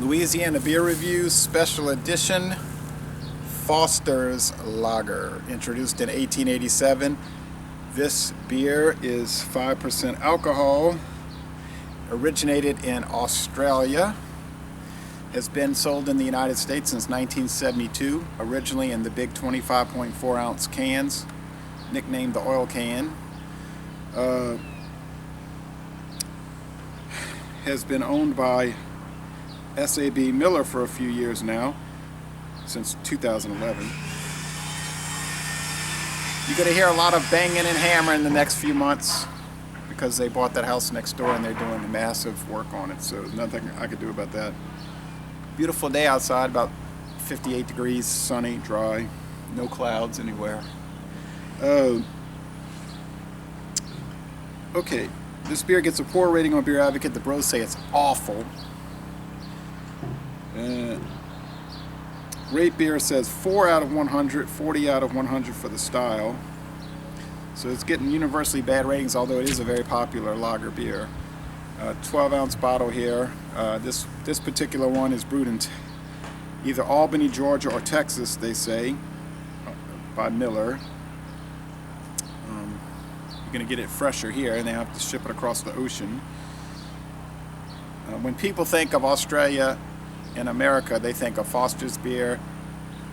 Louisiana Beer Review Special Edition Foster's Lager, introduced in 1887. This beer is 5% alcohol, originated in Australia, has been sold in the United States since 1972, originally in the big 25.4 ounce cans, nicknamed the oil can. Has been owned by S.A.B. Miller for a few years now, since 2011. You're going to hear a lot of banging and hammering in the next few months because they bought that house next door and they're doing massive work on it, so there's nothing I could do about that. Beautiful day outside, about 58 degrees, sunny, dry, no clouds anywhere. Okay, this beer gets a poor rating on Beer Advocate. The bros say it's awful. Rate Beer says 4 out of 100, 40 out of 100 for the style. So it's getting universally bad ratings, although it is a very popular lager beer. 12-ounce bottle here. This particular one is brewed in either Albany, Georgia, or Texas, they say, by Miller. You're going to get it fresher here, and they have to ship it across the ocean. When people think of Australia in America, they think of Foster's beer,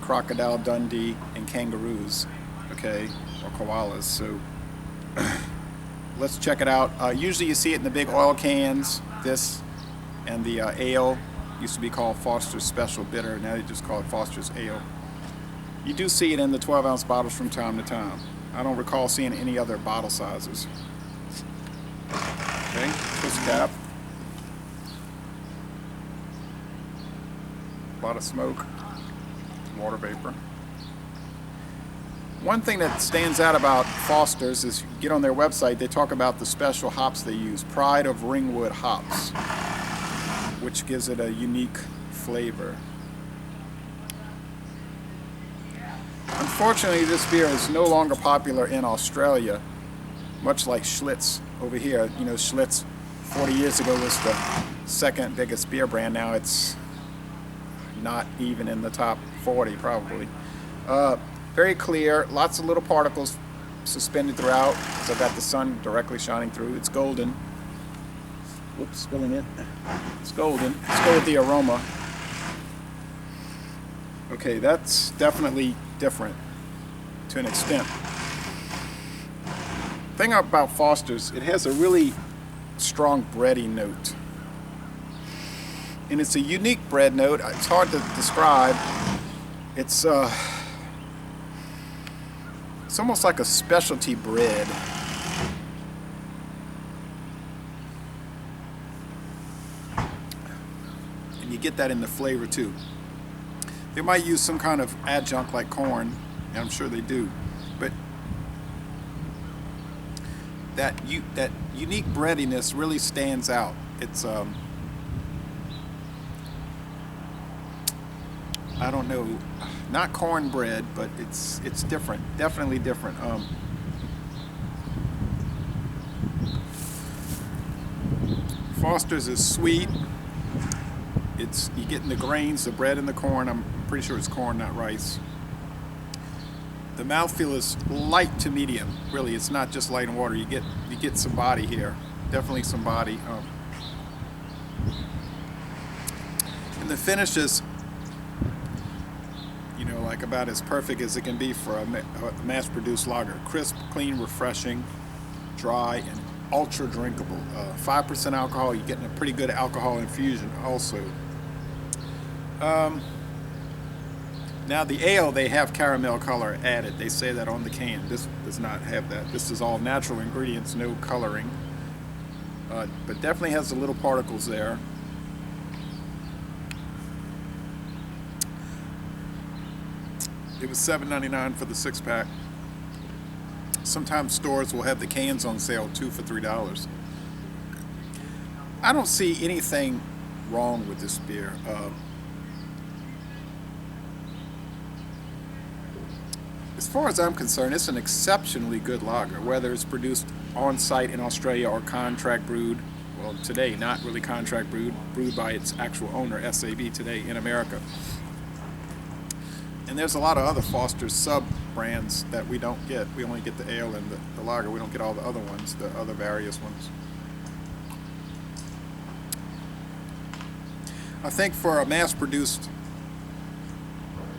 Crocodile Dundee, and kangaroos, okay, or koalas. So let's check it out. Usually you see it in the big oil cans. This and the ale used to be called Foster's Special Bitter. Now they just call it Foster's Ale. You do see it in the 12-ounce bottles from time to time. I don't recall seeing any other bottle sizes. Okay, twist cap. A lot of smoke, water vapor. One thing that stands out about Foster's is, you get on their website, they talk about the special hops they use, Pride of Ringwood hops, which gives it a unique flavor. Unfortunately, this beer is no longer popular in Australia, much like Schlitz over here. You know, Schlitz 40 years ago was the second biggest beer brand. Now it's not even in the top 40 probably. Very clear, lots of little particles suspended throughout, because I've got the sun directly shining through. It's golden. Whoops, spilling it. It's golden. Let's go with the aroma. Okay, that's definitely different to an extent. Thing about Foster's, it has a really strong bready note. And it's a unique bread note. It's hard to describe. It's almost like a specialty bread. And you get that in the flavor too. They might use some kind of adjunct like corn, and I'm sure they do. But that unique breadiness really stands out. It's I don't know, not cornbread, but it's different, definitely different. Foster's is sweet. You get in the grains, the bread and the corn. I'm pretty sure it's corn, not rice. The mouthfeel is light to medium. Really, it's not just light and water. You get some body here, definitely some body. And the finish is, you know, like about as perfect as it can be for a mass-produced lager. Crisp, clean, refreshing, dry, and ultra drinkable. 5% alcohol. You're getting a pretty good alcohol infusion also. Now the ale, they have caramel color added. They say that on the can. This does not have that. This is all natural ingredients, no coloring. But definitely has the little particles there. It was $7.99 for the 6-pack. Sometimes stores will have the cans on sale, 2 for $3. I don't see anything wrong with this beer. As far as I'm concerned, it's an exceptionally good lager, whether it's produced on site in Australia or contract brewed well, today, not really contract brewed, brewed by its actual owner, SAB, today in America. And there's a lot of other Foster's sub-brands that we don't get. We only get the ale and the lager. We don't get all the other ones, the other various ones. I think for a mass-produced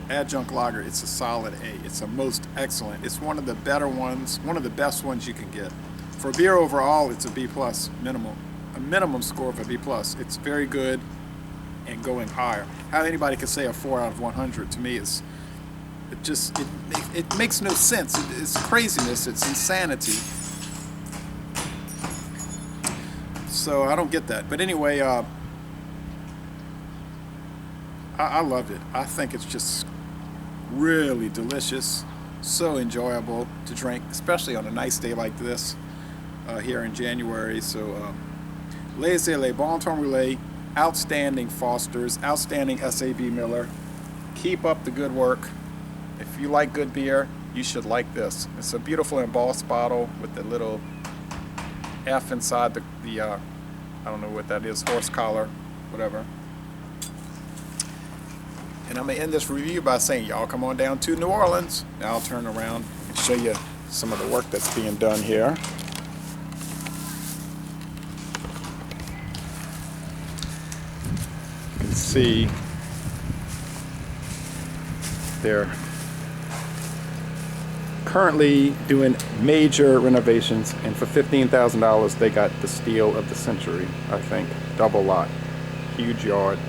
adjunct lager, it's a solid A. It's a most excellent. It's one of the better ones, one of the best ones you can get. For beer overall, it's a B plus minimum, a minimum score of a B plus. It's very good and going higher. How anybody could say a 4 out of 100 to me is, it makes no sense. It's craziness. It's insanity. So I don't get that. But anyway, I loved it. I think it's just really delicious, so enjoyable to drink, especially on a nice day like this here in January. So laissez-les bon temps roulé, outstanding Foster's, outstanding SAB Miller. Keep up the good work. If you like good beer, you should like this. It's a beautiful embossed bottle with the little F inside the I don't know what that is, horse collar, whatever. And I'm going to end this review by saying, y'all come on down to New Orleans. Now I'll turn around and show you some of the work that's being done here. You can see they're currently doing major renovations, and for $15,000 they got the steal of the century, I think. Double lot, huge yard.